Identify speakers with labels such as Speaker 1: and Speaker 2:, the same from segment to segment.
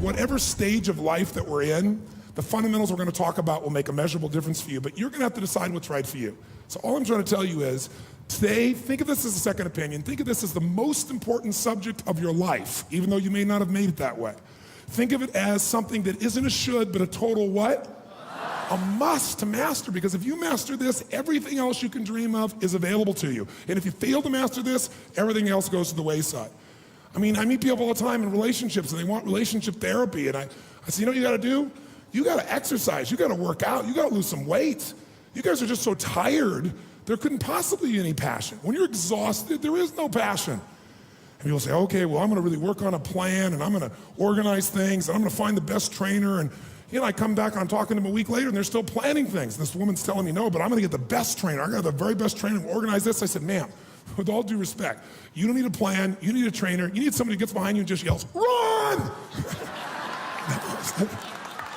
Speaker 1: whatever stage of life that we're in, the fundamentals we're gonna talk about will make a measurable difference for you, but you're gonna have to decide what's right for you. So all I'm trying to tell you is, today, think of this as a second opinion. Think of this as the most important subject of your life, even though you may not have made it that way. Think of it as something that isn't a should, but a total what? A must to master, because if you master this, everything else you can dream of is available to you. And if you fail to master this, everything else goes to the wayside. I mean, I meet people all the time in relationships and they want relationship therapy, and I say, you know what you gotta do? You gotta exercise, you gotta work out, you gotta lose some weight. You guys are just so tired, there couldn't possibly be any passion. When you're exhausted, there is no passion. And people say, okay, well, I'm gonna really work on a plan and I'm gonna organize things and I'm gonna find the best trainer. And you know, I come back, I'm talking to them a week later and they're still planning things. And this woman's telling me, no, but I'm gonna get the best trainer. I'm gonna have the very best trainer and organize this. I said, ma'am, with all due respect, you don't need a plan, you need a trainer, you need somebody who gets behind you and just yells, run!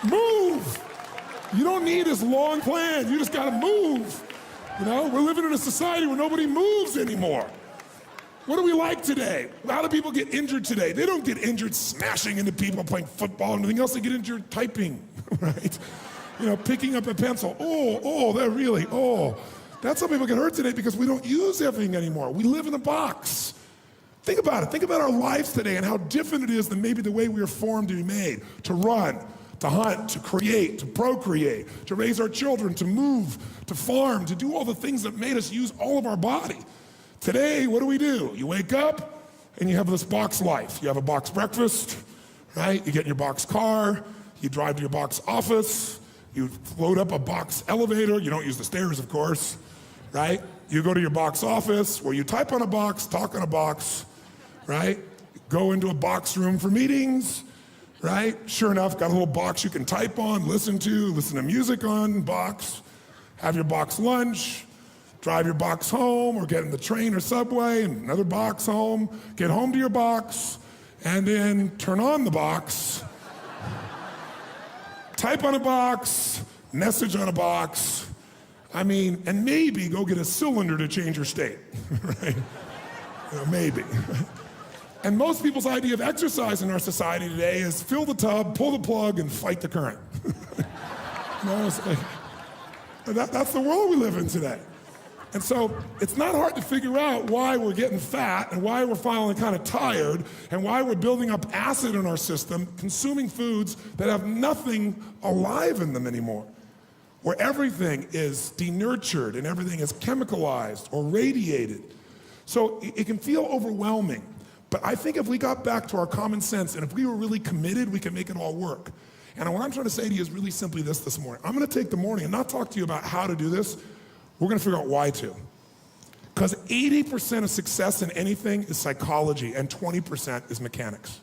Speaker 1: Move! You don't need this long plan, you just gotta move. You know, we're living in a society where nobody moves anymore. What do we like today? How do people get injured today? They don't get injured smashing into people, playing football and everything else. They get injured typing, right? You know, picking up a pencil. That's how people get hurt today, because we don't use everything anymore. We live in a box. Think about it. Think about our lives today and how different it is than maybe the way we were formed to be made, to run, to hunt, to create, to procreate, to raise our children, to move, to farm, to do all the things that made us use all of our body. Today, what do? You wake up and you have this box life. You have a box breakfast, right? You get in your box car, you drive to your box office, you load up a box elevator, you don't use the stairs, of course, right? You go to your box office where you type on a box, talk on a box, right? Go into a box room for meetings, right? Sure enough, got a little box you can type on, listen to music on, box, have your box lunch, drive your box home, or get in the train or subway, and another box home, get home to your box, and then turn on the box, type on a box, message on a box, and maybe go get a cylinder to change your state, right? Maybe. And most people's idea of exercise in our society today is fill the tub, pull the plug, and fight the current. It's like, that's the world we live in today. And so it's not hard to figure out why we're getting fat and why we're feeling kind of tired and why we're building up acid in our system, consuming foods that have nothing alive in them anymore, where everything is denurtured and everything is chemicalized or radiated. So it can feel overwhelming. But I think if we got back to our common sense and if we were really committed, we could make it all work. And what I'm trying to say to you is really simply this morning. I'm gonna take the morning and not talk to you about how to do this. We're gonna figure out why to. Because 80% of success in anything is psychology and 20% is mechanics.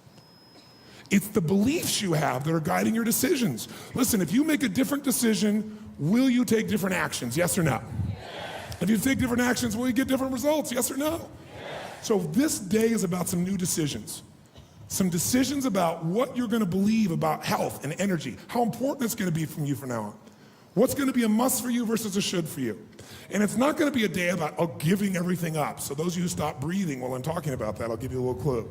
Speaker 1: It's the beliefs you have that are guiding your decisions. Listen, if you make a different decision, will you take different actions, yes or no? Yes. If you take different actions, will you get different results, yes or no? Yes. So this day is about some new decisions. Some decisions about what you're gonna believe about health and energy, how important it's gonna be from you from now on. What's gonna be a must for you versus a should for you. And it's not gonna be a day about giving everything up. So those of you who stop breathing while I'm talking about that, I'll give you a little clue.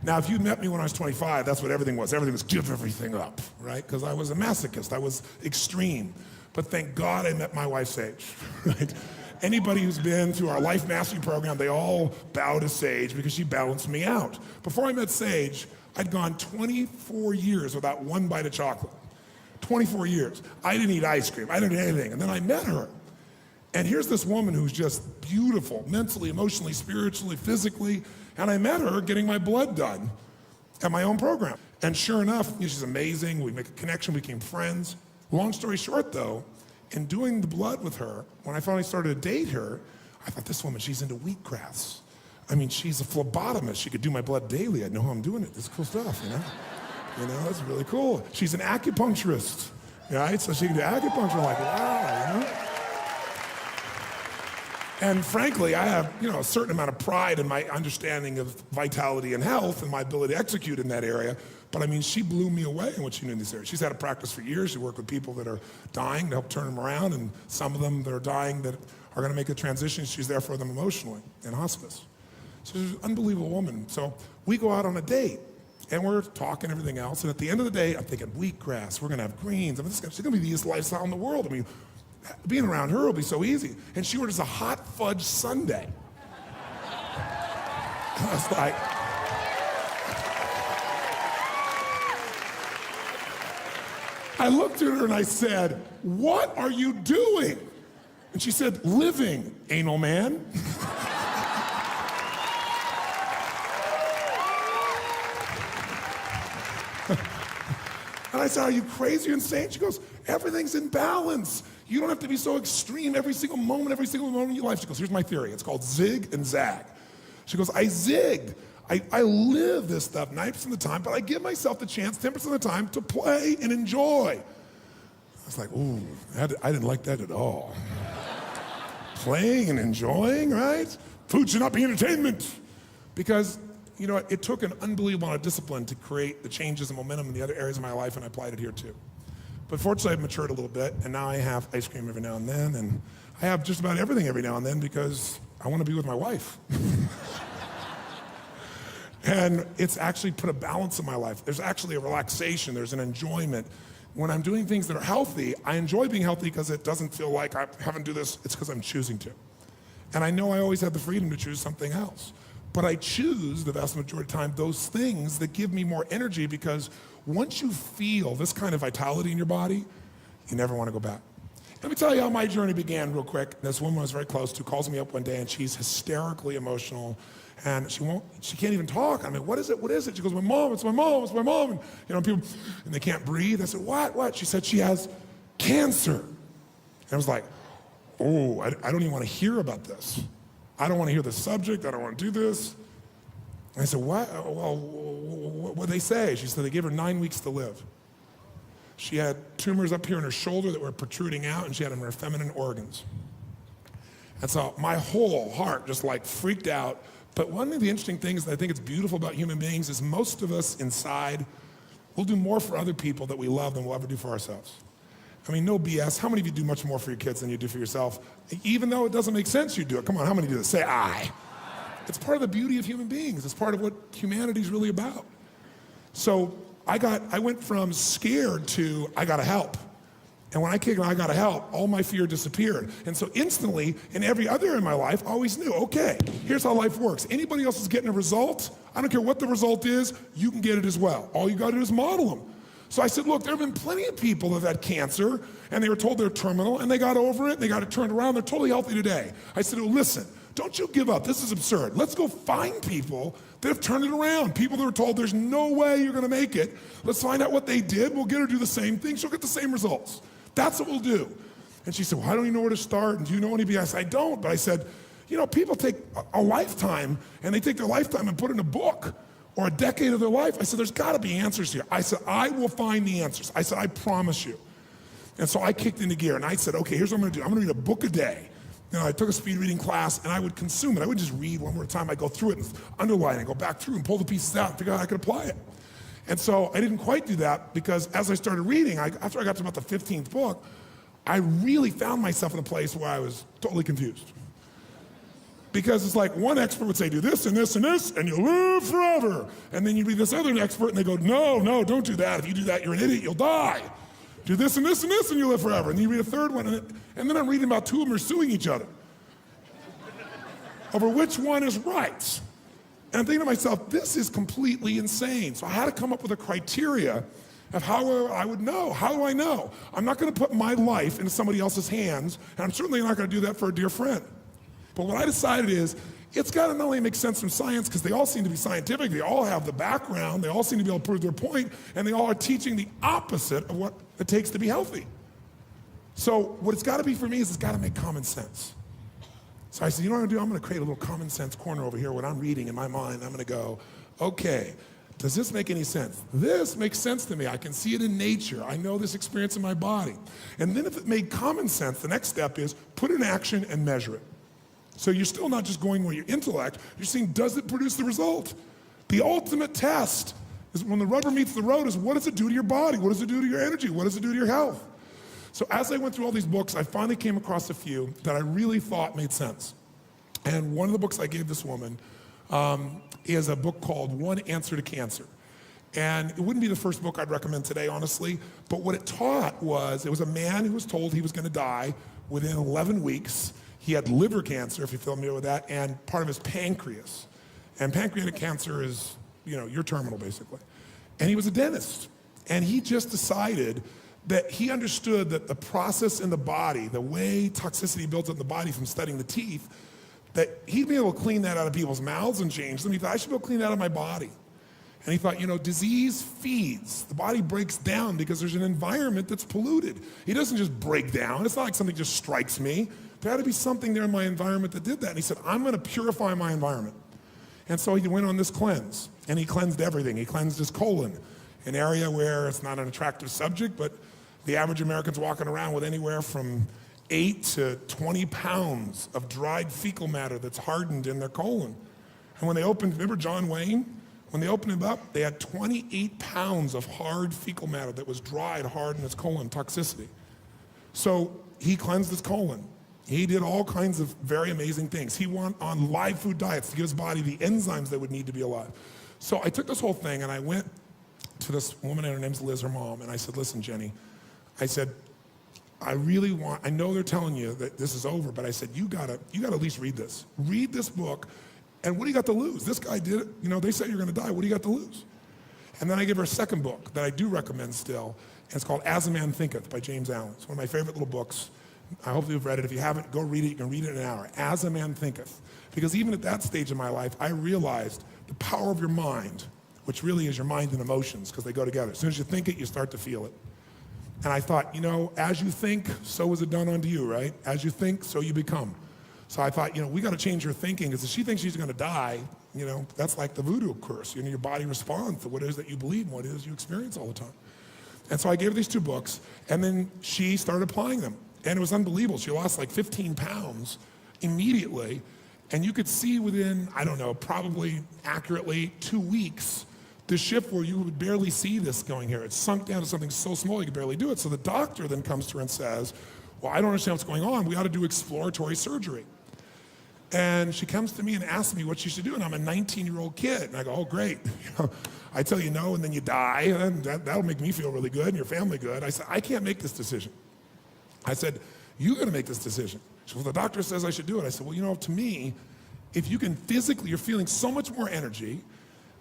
Speaker 1: Now, if you met me when I was 25, that's what everything was. Everything was give everything up, right? Because I was a masochist, I was extreme. But thank God I met my wife, Sage, right? Anybody who's been through our Life Mastery program, they all bow to Sage because she balanced me out. Before I met Sage, I'd gone 24 years without one bite of chocolate. 24 years. I didn't eat ice cream, I didn't eat anything. And then I met her. And here's this woman who's just beautiful, mentally, emotionally, spiritually, physically. And I met her getting my blood done at my own program. And sure enough, she's amazing. We make a connection, we became friends. Long story short though, in doing the blood with her, when I finally started to date her, I thought, this woman, she's into wheatgrass. She's a phlebotomist. She could do my blood daily. I know how I'm doing it. This is cool stuff, you know? It's really cool. She's an acupuncturist, right? So she can do acupuncture. I'm like, wow, you know? And frankly, I have, a certain amount of pride in my understanding of vitality and health and my ability to execute in that area. But she blew me away in what she knew in this area. She's had a practice for years. She worked with people that are dying to help turn them around, and some of them that are dying that are gonna make a transition, she's there for them emotionally in hospice. So she's an unbelievable woman. So we go out on a date. And we're talking everything else. And at the end of the day, I'm thinking, wheatgrass, we're gonna have greens. I mean, she's gonna be the easiest lifestyle in the world. I mean, being around her will be so easy. And she orders a hot fudge sundae. I was like, I looked at her and I said, what are you doing? And she said, living, anal man. And I said, are you crazy or insane? She goes, everything's in balance. You don't have to be so extreme every single moment of your life. She goes, here's my theory. It's called zig and zag. She goes, I zig. I live this stuff 90% of the time, but I give myself the chance 10% of the time to play and enjoy. I was like, ooh, I didn't like that at all. Playing and enjoying, right? Food should not be entertainment. Because, you know, it took an unbelievable amount of discipline to create the changes and momentum in the other areas of my life, and I applied it here too. But fortunately, I've matured a little bit, and now I have ice cream every now and then, and I have just about everything every now and then because I want to be with my wife. And it's actually put a balance in my life. There's actually a relaxation, there's an enjoyment. When I'm doing things that are healthy, I enjoy being healthy because it doesn't feel like I haven't do this, it's because I'm choosing to. And I know I always have the freedom to choose something else. But I choose the vast majority of the time those things that give me more energy, because once you feel this kind of vitality in your body, you never want to go back. Let me tell you how my journey began real quick. This woman I was very close to calls me up one day and she's hysterically emotional and she can't even talk. I mean, what is it? What is it? She goes, my mom, it's my mom, it's my mom. And, you know, people, and they can't breathe. I said, what? She said she has cancer. And I was like, oh, I don't even want to hear about this. I don't want to hear the subject. I don't want to do this. And I said, what? Well, what did they say? She said they gave her 9 weeks to live. She had tumors up here in her shoulder that were protruding out, and she had them in her feminine organs. And so my whole heart just like freaked out. But one of the interesting things that I think it's beautiful about human beings is most of us inside will do more for other people that we love than we'll ever do for ourselves. I mean, no BS. How many of you do much more for your kids than you do for yourself? Even though it doesn't make sense, you do it. Come on, how many do this? Say I. It's part of the beauty of human beings. It's part of what humanity is really about. So I went from scared to I gotta help. And when I kicked I gotta help, all my fear disappeared. And so instantly, in every other area of my life, I always knew, okay, here's how life works. Anybody else is getting a result, I don't care what the result is, you can get it as well. All you gotta do is model them. So I said, look, there have been plenty of people that have had cancer, and they were told they're terminal, and they got over it, and they got it turned around, they're totally healthy today. I said, well, listen, don't you give up. This is absurd. Let's go find people that have turned it around. People that were told there's no way you're gonna make it. Let's find out what they did. We'll get her to do the same thing. She'll get the same results. That's what we'll do. And she said, well, I don't even know where to start. And do you know anybody? I said, I don't. But I said, you know, people take a lifetime, and they take their lifetime and put it in a book or a decade of their life. I said, there's gotta be answers here. I said, I will find the answers. I said, I promise you. And so I kicked into gear, and I said, okay, here's what I'm gonna do. I'm gonna read a book a day. You know, I took a speed reading class, and I would consume it. I wouldn't just read one more at a time. I'd go through it and underline it, go back through and pull the pieces out and figure out how I could apply it. And so I didn't quite do that, because as I started reading, after I got to about the 15th book, I really found myself in a place where I was totally confused. Because it's like one expert would say, do this and this and this, and you'll live forever. And then you read this other expert, and they go, no, don't do that. If you do that, you're an idiot, you'll die. Do this and this and this, and you'll live forever. And then you read a third one, and then I'm reading about two of them are suing each other over which one is right. And I'm thinking to myself, this is completely insane. So I had to come up with a criteria of how I would know. How do I know? I'm not gonna put my life into somebody else's hands, and I'm certainly not gonna do that for a dear friend. But what I decided is, it's gotta not only make sense from science, because they all seem to be scientific, they all have the background, they all seem to be able to prove their point, and they all are teaching the opposite of what it takes to be healthy. So what it's gotta be for me is it's gotta make common sense. So I said, you know what I'm gonna do? I'm gonna create a little common sense corner over here when I'm reading in my mind. I'm gonna go, okay, does this make any sense? This makes sense to me. I can see it in nature. I know this experience in my body. And then if it made common sense, the next step is put it in action and measure it. So you're still not just going with your intellect, you're seeing, does it produce the result? The ultimate test is when the rubber meets the road is, what does it do to your body? What does it do to your energy? What does it do to your health? So as I went through all these books, I finally came across a few that I really thought made sense. And one of the books I gave this woman is a book called One Answer to Cancer. And it wouldn't be the first book I'd recommend today, honestly, but what it taught was, it was a man who was told he was gonna die within 11 weeks. He had liver cancer, if you're familiar with that, and part of his pancreas. And pancreatic cancer is, you're terminal basically. And he was a dentist. And he just decided that he understood that the process in the body, the way toxicity builds up in the body from studying the teeth, that he'd be able to clean that out of people's mouths and change them. He thought, I should be able to clean that out of my body. And he thought, disease feeds. The body breaks down because there's an environment that's polluted. It doesn't just break down. It's not like something just strikes me. There had to be something there in my environment that did that. And he said, I'm gonna purify my environment. And so he went on this cleanse, and he cleansed everything. He cleansed his colon, an area where it's not an attractive subject, but the average American's walking around with anywhere from 8 to 20 pounds of dried fecal matter that's hardened in their colon. And when they opened, remember John Wayne? When they opened it up, they had 28 pounds of hard fecal matter that was dried hard in his colon, toxicity. So he cleansed his colon. He did all kinds of very amazing things. He went on live food diets to give his body the enzymes that would need to be alive. So I took this whole thing and I went to this woman, and her name's Liz, her mom, and I said, listen, Jenny, I said, I know they're telling you that this is over, but I said, you gotta at least read this. Read this book, and what do you got to lose? This guy did it, they said you're gonna die, what do you got to lose? And then I gave her a second book that I do recommend still, and it's called As a Man Thinketh by James Allen. It's one of my favorite little books. I hope you've read it. If you haven't, go read it. You can read it in an hour. As a Man Thinketh. Because even at that stage in my life, I realized the power of your mind, which really is your mind and emotions, because they go together. As soon as you think it, you start to feel it. And I thought, as you think, so is it done unto you, right? As you think, so you become. So I thought, we got to change her thinking, because if she thinks she's going to die, that's like the voodoo curse. Your body responds to what it is that you believe and what it is you experience all the time. And so I gave her these 2 books, and then she started applying them. And it was unbelievable. She lost like 15 pounds immediately. And you could see within, probably accurately 2 weeks, the shift where you would barely see this going here. It sunk down to something so small you could barely do it. So the doctor then comes to her and says, well, I don't understand what's going on. We ought to do exploratory surgery. And she comes to me and asks me what she should do. And I'm a 19-year-old kid. And I go, oh, great. I tell you no, and then you die. And that'll make me feel really good and your family good. I said, I can't make this decision. I said, you got to make this decision. She said, well, the doctor says I should do it. I said, well, to me, if you can physically, you're feeling so much more energy,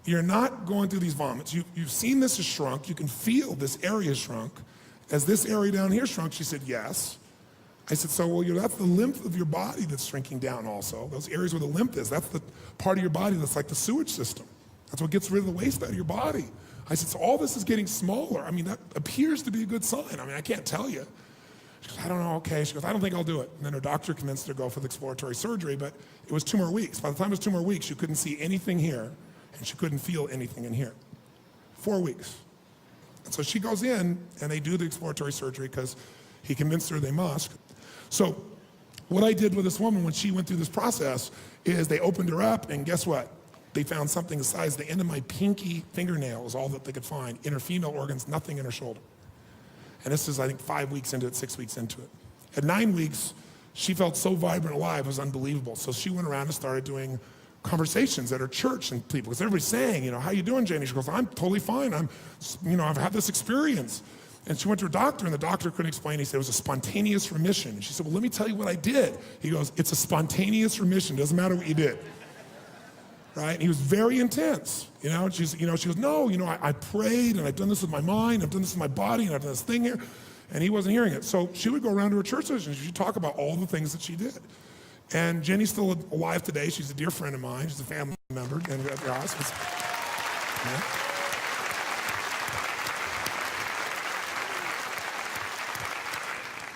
Speaker 1: you're not going through these vomits. You've seen this has shrunk. You can feel this area shrunk. As this area down here shrunk, she said, yes. I said, so, well, that's the lymph of your body that's shrinking down also. Those areas where the lymph is, that's the part of your body that's like the sewage system. That's what gets rid of the waste out of your body. I said, so all this is getting smaller. That appears to be a good sign. I can't tell you. She goes, I don't know, okay. She goes, I don't think I'll do it. And then her doctor convinced her to go for the exploratory surgery, but it was 2 more weeks. By the time it was 2 more weeks, you couldn't see anything here, and she couldn't feel anything in here. 4 weeks. And so she goes in, and they do the exploratory surgery because he convinced her they must. So what I did with this woman when she went through this process is they opened her up, and guess what? They found something the size of the end of my pinky fingernail is all that they could find. In her female organs, nothing in her shoulder. And this is, I think, 5 weeks into it, 6 weeks into it. At 9 weeks, she felt so vibrant alive, it was unbelievable. So she went around and started doing conversations at her church and people, because everybody's saying, how you doing, Janie? She goes, I'm totally fine. I've had this experience. And she went to her doctor, and the doctor couldn't explain. He said it was a spontaneous remission. And she said, well, let me tell you what I did. He goes, it's a spontaneous remission. Doesn't matter what you did. Right? And he was very intense. She goes, no, I prayed, and I've done this with my mind, I've done this with my body, and I've done this thing here. And he wasn't hearing it. So she would go around to her church and she'd talk about all the things that she did. And Jenny's still alive today. She's a dear friend of mine. She's a family member. And at the hospice. Yeah.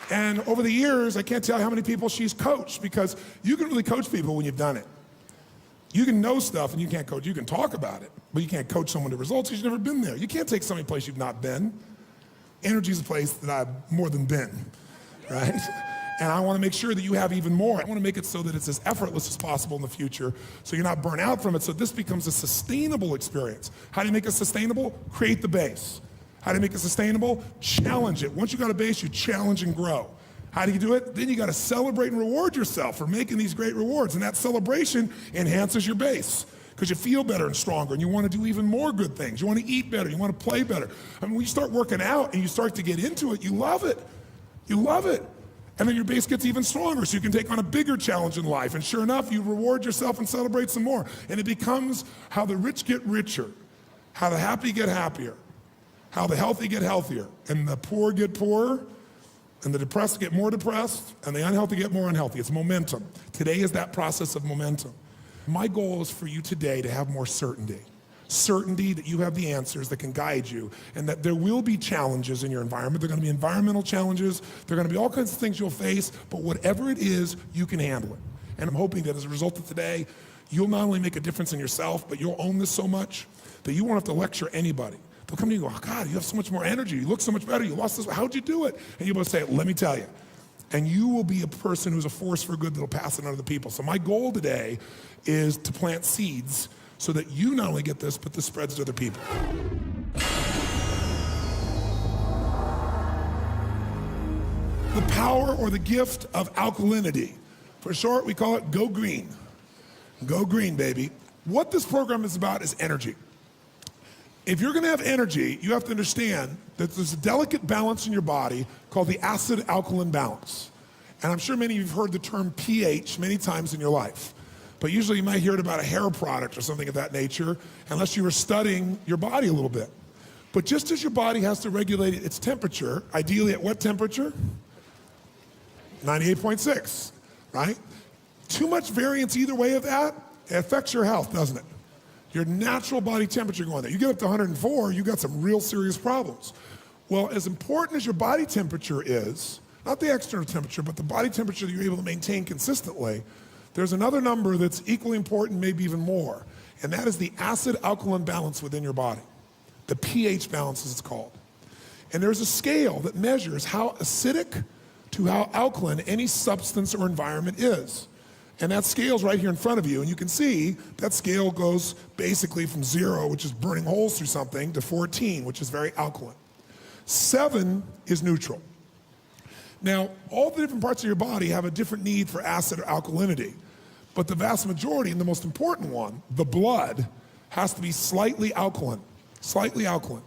Speaker 1: And over the years, I can't tell you how many people she's coached, because you can really coach people when you've done it. You can know stuff and you can't coach. You can talk about it, but you can't coach someone to results because you've never been there. You can't take somebody place you've not been. Energy is a place that I've more than been, right? And I want to make sure that you have even more. I want to make it so that it's as effortless as possible in the future, so you're not burnt out from it, so this becomes a sustainable experience. How do you make it sustainable? Create the base. How do you make it sustainable? Challenge it. Once you got a base, you challenge and grow. How do you do it? Then you got to celebrate and reward yourself for making these great rewards, and that celebration enhances your base. because you feel better and stronger and you want to do even more good things. You want to eat better, you want to play better. I mean, when you start working out and you start to get into it, you love it. You love it. And then your base gets even stronger so you can take on a bigger challenge in life. And sure enough, you reward yourself and celebrate some more. And it becomes how the rich get richer, how the happy get happier, how the healthy get healthier, and the poor get poorer, and the depressed get more depressed, and the unhealthy get more unhealthy. It's momentum. Today is that process of momentum. My goal is for you today to have more certainty. Certainty that you have the answers that can guide you, and that there will be challenges in your environment. There are going to be environmental challenges. There are going to be all kinds of things you'll face, but whatever it is, you can handle it. And I'm hoping that as a result of today, you'll not only make a difference in yourself, but you'll own this so much that you won't have to lecture anybody. They'll come to you and go, oh God, you have so much more energy. You look so much better. You lost this. How'd you do it? And you'll both say, let me tell you. And you will be a person who's a force for good that'll pass it on to the people. So my goal today is to plant seeds so that you not only get this, but this spreads to other people. The power or the gift of alkalinity. For short, we call it Go Green. Go Green, baby. What this program is about is energy. If you're gonna have energy, you have to understand that there's a delicate balance in your body called the acid-alkaline balance. And I'm sure many of you have heard the term pH many times in your life. But usually you might hear it about a hair product or something of that nature, unless you were studying your body a little bit. But just as your body has to regulate its temperature, ideally at what temperature? 98.6, right? Too much variance either way of that, it affects your health, doesn't it? Your natural body temperature going there. You get up to 104, you got some real serious problems. Well, as important as your body temperature is, not the external temperature, but the body temperature that you're able to maintain consistently, there's another number that's equally important, maybe even more, and that is the acid-alkaline balance within your body. The pH balance, as it's called. And there's a scale that measures how acidic to how alkaline any substance or environment is. And that scale's right here in front of you, and you can see that scale goes basically from 0, which is burning holes through something, to 14, which is very alkaline. 7 is neutral. Now, all the different parts of your body have a different need for acid or alkalinity. But the vast majority, and the most important one, the blood, has to be slightly alkaline. Slightly alkaline.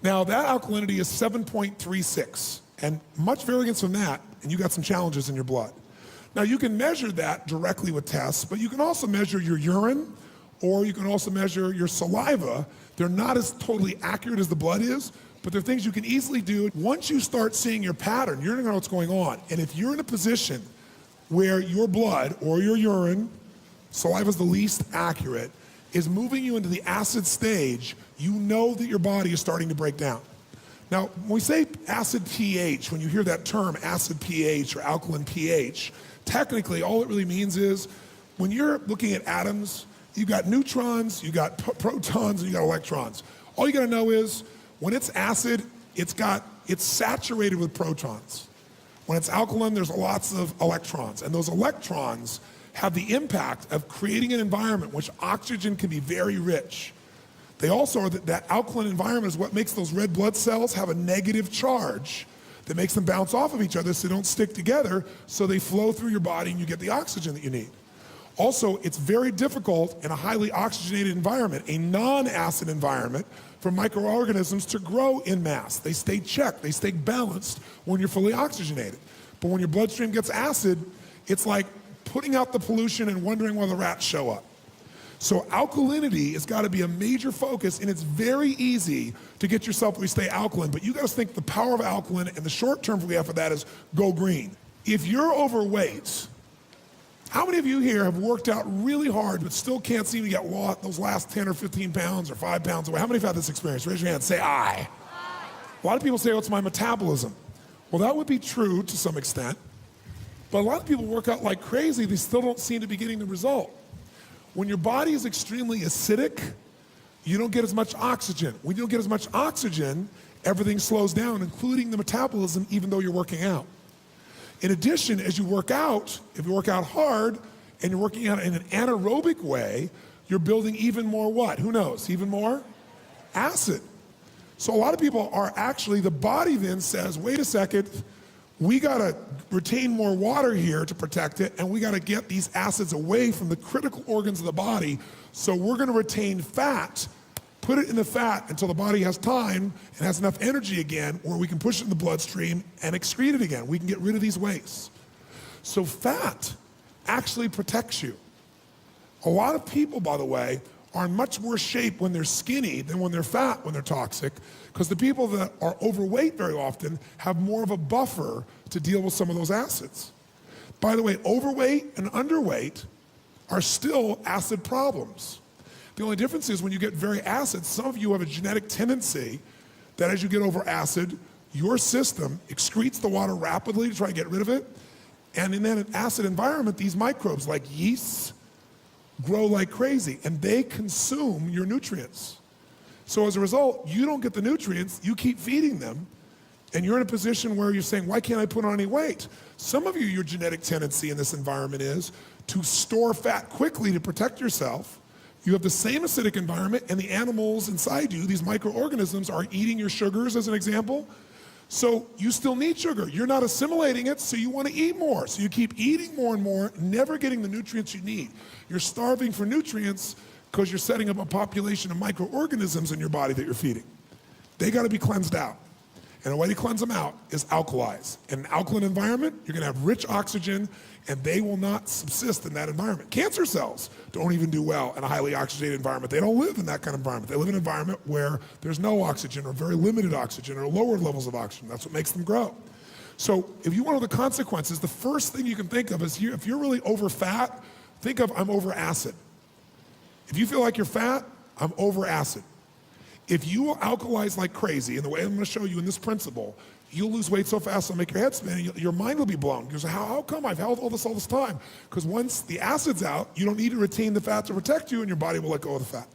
Speaker 1: Now, that alkalinity is 7.36, and much variance from that, and you got some challenges in your blood. Now, you can measure that directly with tests, but you can also measure your urine, or you can also measure your saliva. They're not as totally accurate as the blood is, but they're things you can easily do. Once you start seeing your pattern, you're gonna know what's going on. And if you're in a position where your blood or your urine, saliva's the least accurate, is moving you into the acid stage, you know that your body is starting to break down. Now, when we say acid pH, when you hear that term, acid pH or alkaline pH, technically all it really means is when you're looking at atoms, you've got neutrons, you've got protons, and you've got electrons. All you gotta know is when it's acid, it's saturated with protons. When it's alkaline, there's lots of electrons, and those electrons have the impact of creating an environment which oxygen can be very rich. They also are that alkaline environment is what makes those red blood cells have a negative charge that makes them bounce off of each other so they don't stick together, so they flow through your body and you get the oxygen that you need. Also, it's very difficult in a highly oxygenated environment, a non-acid environment, for microorganisms to grow in mass. They stay checked, they stay balanced when you're fully oxygenated. But when your bloodstream gets acid, it's like putting out the pollution and wondering why the rats show up. So alkalinity has got to be a major focus, and it's very easy to get yourself to stay alkaline, but you got to think the power of alkaline, and the short term we have for that is go green. If you're overweight, how many of you here have worked out really hard but still can't seem to get those last 10 or 15 pounds or 5 pounds away? How many have had this experience? Raise your hand, say I. A lot of people say, oh, it's my metabolism. Well, that would be true to some extent, but a lot of people work out like crazy, they still don't seem to be getting the result. When your body is extremely acidic, you don't get as much oxygen. When you don't get as much oxygen, everything slows down, including the metabolism, even though you're working out. In addition, as you work out, if you work out hard and you're working out in an anaerobic way, you're building even more what? Who knows? Even more acid. So a lot of people are actually, the body then says, wait a second, we gotta retain more water here to protect it, and we gotta get these acids away from the critical organs of the body. So we're gonna retain fat, put it in the fat until the body has time and has enough energy again, where we can push it in the bloodstream and excrete it again. We can get rid of these wastes. So fat actually protects you. A lot of people, by the way, are in much worse shape when they're skinny than when they're fat, when they're toxic, because the people that are overweight very often have more of a buffer to deal with some of those acids. By the way, overweight and underweight are still acid problems. The only difference is when you get very acid, some of you have a genetic tendency that as you get over acid, your system excretes the water rapidly to try to get rid of it. And in that acid environment, these microbes like yeasts grow like crazy, and they consume your nutrients. So as a result, you don't get the nutrients, you keep feeding them, and you're in a position where you're saying, why can't I put on any weight? Some of you, your genetic tendency in this environment is to store fat quickly to protect yourself. You have the same acidic environment, and the animals inside you, these microorganisms, are eating your sugars, as an example. So you still need sugar. You're not assimilating it, so you want to eat more. So you keep eating more and more, never getting the nutrients you need. You're starving for nutrients because you're setting up a population of microorganisms in your body that you're feeding. They got to be cleansed out. And the way to cleanse them out is alkalize. In an alkaline environment, you're going to have rich oxygen, and they will not subsist in that environment. Cancer cells don't even do well in a highly oxygenated environment. They don't live in that kind of environment. They live in an environment where there's no oxygen or very limited oxygen or lower levels of oxygen. That's what makes them grow. So if you want to know the consequences, the first thing you can think of is if you're really over fat, think of I'm over acid. If you feel like you're fat, I'm over acid. If you will alkalize like crazy, in the way I'm going to show you in this principle, you'll lose weight so fast it'll make your head spin, and your mind will be blown. You'll say, how come I've held all this time? Because once the acid's out, you don't need to retain the fat to protect you, and your body will let go of the fat.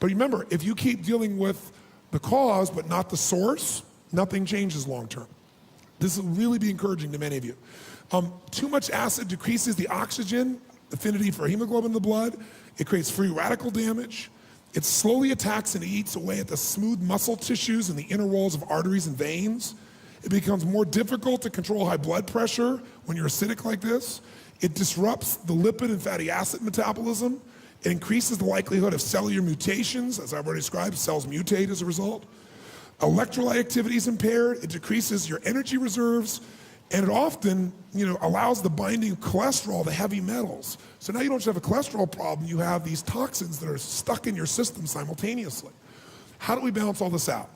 Speaker 1: But remember, if you keep dealing with the cause but not the source, nothing changes long term. This will really be encouraging to many of you. Too much acid decreases the oxygen affinity for hemoglobin in the blood. It creates free radical damage. It slowly attacks and eats away at the smooth muscle tissues and the inner walls of arteries and veins. It becomes more difficult to control high blood pressure when you're acidic like this. It disrupts the lipid and fatty acid metabolism. It increases the likelihood of cellular mutations. As I've already described, cells mutate as a result. Electrolyte activity is impaired. It decreases your energy reserves. And it often, allows the binding of cholesterol to heavy metals. So now you don't just have a cholesterol problem, you have these toxins that are stuck in your system simultaneously. How do we balance all this out?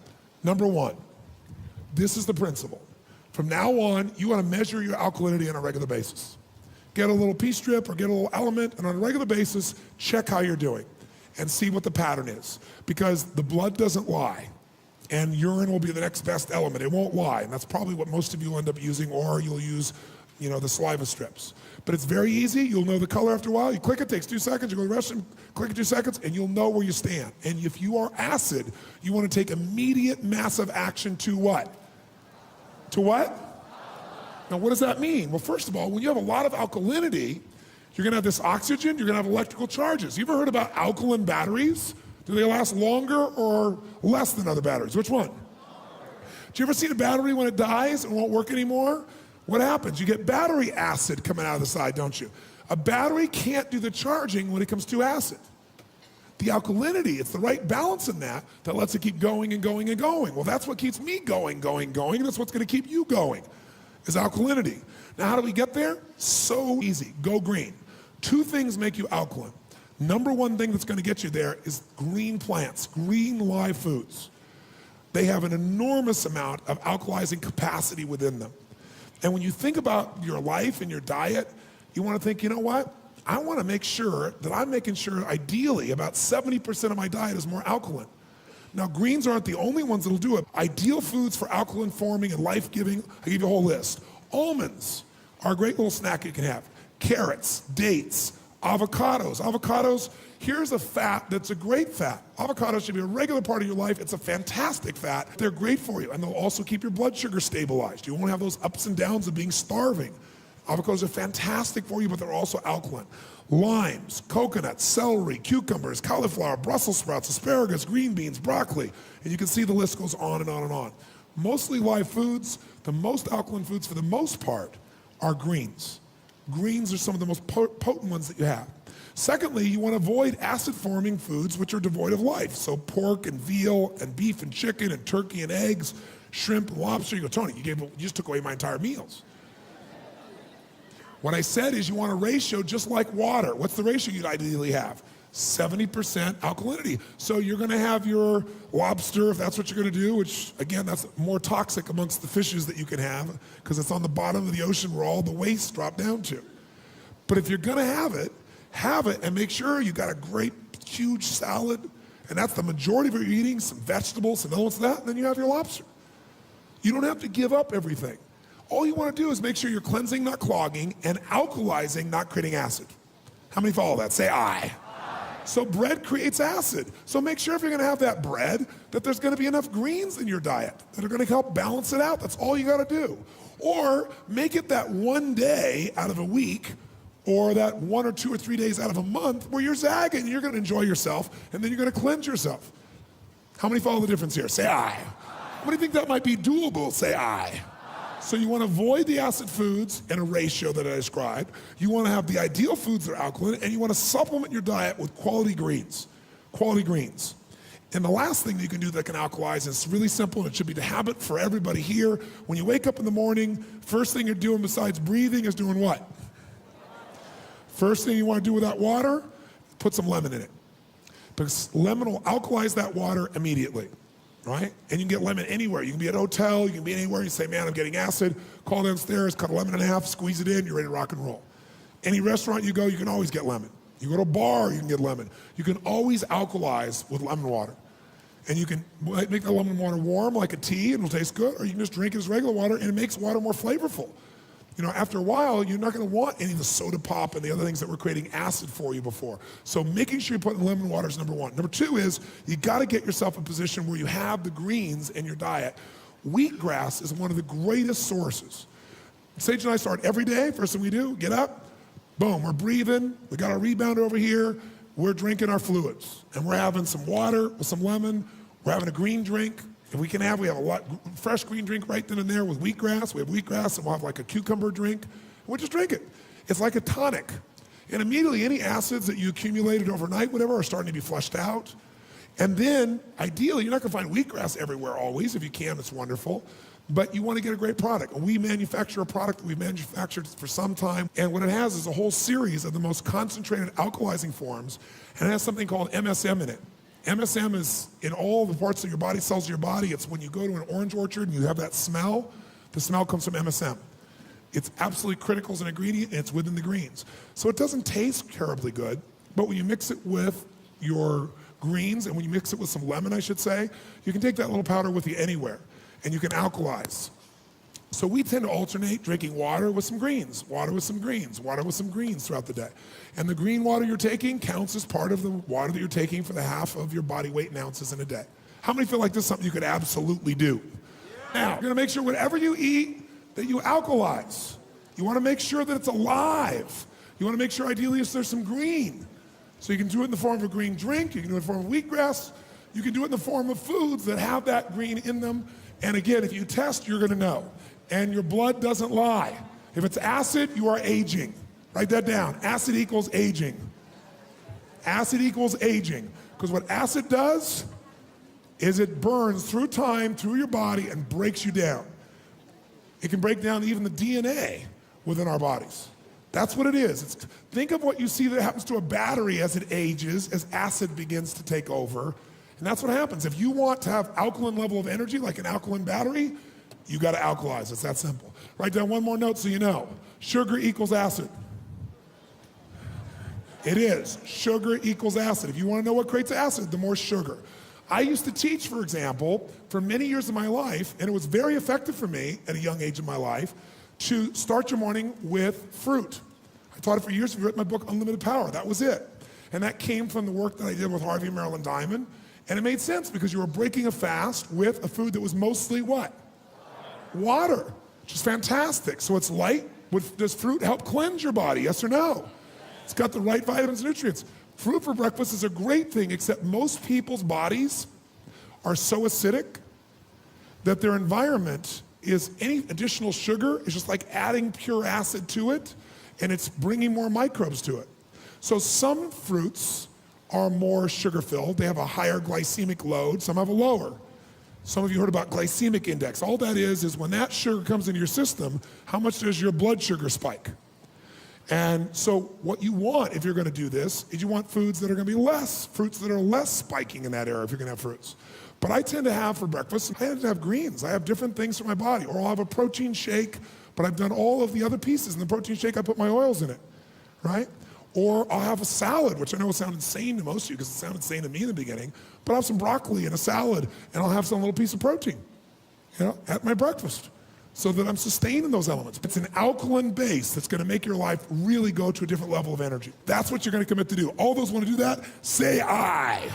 Speaker 1: Number one, this is the principle. From now on, you want to measure your alkalinity on a regular basis. Get a little P-strip or get a little element, and on a regular basis, check how you're doing and see what the pattern is. Because the blood doesn't lie. And urine will be the next best element. It won't lie, and that's probably what most of you will end up using, or you'll use, the saliva strips. But it's very easy. You'll know the color after a while. You click it, takes 2 seconds. You go to the restroom, click it 2 seconds, and you'll know where you stand. And if you are acid, you want to take immediate, massive action to what? To what? Now, what does that mean? Well, first of all, when you have a lot of alkalinity, you're going to have this oxygen. You're going to have electrical charges. You ever heard about alkaline batteries? Do they last longer or less than other batteries? Which one? Do you ever see a battery when it dies and won't work anymore? What happens? You get battery acid coming out of the side, don't you? A battery can't do the charging when it comes to acid. The alkalinity, it's the right balance in that lets it keep going and going and going. Well, that's what keeps me going, and that's what's going to keep you going, is alkalinity. Now, how do we get there? So easy. Go green. 2 things make you alkaline. Number one thing that's going to get you there is green plants, green live foods. They have an enormous amount of alkalizing capacity within them. And when you think about your life and your diet, you want to think, you know what? I want to make sure that I'm making sure, ideally, about 70% of my diet is more alkaline. Now, greens aren't the only ones that'll do it. Ideal foods for alkaline forming and life-giving, I give you a whole list. Almonds are a great little snack you can have. Carrots, dates, avocados. Avocados, here's a fat that's a great fat. Avocados should be a regular part of your life. It's a fantastic fat. They're great for you, and they'll also keep your blood sugar stabilized. You won't have those ups and downs of being starving. Avocados are fantastic for you, but they're also alkaline. Limes, coconuts, celery, cucumbers, cauliflower, Brussels sprouts, asparagus, green beans, broccoli, and you can see the list goes on and on and on. Mostly live foods, the most alkaline foods for the most part are greens. Greens are some of the most potent ones that you have. Secondly, you want to avoid acid-forming foods which are devoid of life. So pork and veal and beef and chicken and turkey and eggs, shrimp and lobster. You go, Tony, you just took away my entire meals. What I said is you want a ratio just like water. What's the ratio you'd ideally have? 70% alkalinity. So you're gonna have your lobster, if that's what you're gonna do, which again, that's more toxic amongst the fishes that you can have because it's on the bottom of the ocean where all the wastes drop down to. But if you're gonna have it and make sure you got a great, huge salad, and that's the majority of what you're eating, some vegetables, some elements of that, and then you have your lobster. You don't have to give up everything. All you want to do is make sure you're cleansing, not clogging, and alkalizing, not creating acid. How many follow that? Say aye. So bread creates acid. So make sure if you're going to have that bread, that there's going to be enough greens in your diet that are going to help balance it out. That's all you got to do. Or make it that one day out of a week, or that 1 or 2 or 3 days out of a month where you're zagging and you're going to enjoy yourself, and then you're going to cleanse yourself. How many follow the difference here? Say aye. What do you think that might be doable? Say aye. So you want to avoid the acid foods in a ratio that I described. You want to have the ideal foods that are alkaline, and you want to supplement your diet with quality greens. Quality greens. And the last thing you can do that can alkalize is really simple, and it should be the habit for everybody here. When you wake up in the morning, first thing you're doing besides breathing is doing what? First thing you want to do with that water, put some lemon in it. Because lemon will alkalize that water immediately. Right? And you can get lemon anywhere. You can be at a hotel, you can be anywhere. You say, man, I'm getting acid. Call downstairs, cut a lemon in half, squeeze it in, you're ready to rock and roll. Any restaurant you go, you can always get lemon. You go to a bar, you can get lemon. You can always alkalize with lemon water. And you can make the lemon water warm like a tea and it'll taste good, or you can just drink it as regular water and it makes water more flavorful. You know, after a while, you're not going to want any of the soda pop and the other things that were creating acid for you before. So making sure you put in lemon water is number one. Number two is you got to get yourself in a position where you have the greens in your diet. Wheatgrass is one of the greatest sources. Sage and I start every day. First thing we do, get up, boom, we're breathing. We got our rebounder over here. We're drinking our fluids. And we're having some water with some lemon. We're having a green drink. If we have a lot fresh green drink right then and there with wheatgrass. We have wheatgrass, and we'll have like a cucumber drink. We'll just drink it. It's like a tonic. And immediately any acids that you accumulated overnight, whatever, are starting to be flushed out. And then, ideally, you're not going to find wheatgrass everywhere always. If you can, it's wonderful. But you want to get a great product. And we manufacture a product that we've manufactured for some time. And what it has is a whole series of the most concentrated alkalizing forms. And it has something called MSM in it. MSM is in all the parts of your body, cells of your body. It's when you go to an orange orchard and you have that smell, the smell comes from MSM. It's absolutely critical as an ingredient, and it's within the greens. So it doesn't taste terribly good, but when you mix it with your greens, and when you mix it with some lemon, I should say, you can take that little powder with you anywhere, and you can alkalize. So we tend to alternate drinking water with some greens, water with some greens, water with some greens throughout the day. And the green water you're taking counts as part of the water that you're taking for the half of your body weight in ounces in a day. How many feel like this is something you could absolutely do? Now, you're gonna make sure whatever you eat that you alkalize. You wanna make sure that it's alive. You wanna make sure ideally there's some green. So you can do it in the form of a green drink, you can do it in the form of wheatgrass, you can do it in the form of foods that have that green in them. And again, if you test, you're gonna know. And your blood doesn't lie. If it's acid, you are aging. Write that down. Acid equals aging. Acid equals aging. Because what acid does is it burns through time, through your body, and breaks you down. It can break down even the DNA within our bodies. That's what it is. Think of what you see that happens to a battery as it ages, as acid begins to take over. And that's what happens. If you want to have alkaline level of energy, like an alkaline battery, you got to alkalize. It's that simple. Write down one more note so you know. Sugar equals acid. It is. Sugar equals acid. If you want to know what creates acid, the more sugar. I used to teach, for example, for many years of my life, and it was very effective for me at a young age of my life, to start your morning with fruit. I taught it for years. I've written my book, Unlimited Power. That was it. And that came from the work that I did with Harvey and Marilyn Diamond. And it made sense because you were breaking a fast with a food that was mostly what? Water, which is fantastic. So it's light. Does fruit help cleanse your body? Yes or no? It's got the right vitamins and nutrients. Fruit for breakfast is a great thing, except most people's bodies are so acidic that their environment is any additional sugar is just like adding pure acid to it, and it's bringing more microbes to it. So some fruits are more sugar-filled. They have a higher glycemic load. Some have a lower. Some of you heard about glycemic index. All that is when that sugar comes into your system, how much does your blood sugar spike? And so what you want, if you're gonna do this, is you want foods that are gonna be fruits that are less spiking in that area if you're gonna have fruits. But I tend to have for breakfast, I tend to have greens. I have different things for my body. Or I'll have a protein shake, but I've done all of the other pieces. In the protein shake, I put my oils in it, right? Or I'll have a salad, which I know will sound insane to most of you because it sounded insane to me in the beginning, but I'll have some broccoli in a salad and I'll have some little piece of protein, at my breakfast so that I'm sustaining those elements. It's an alkaline base that's gonna make your life really go to a different level of energy. That's what you're gonna commit to do. All those wanna do that, say aye.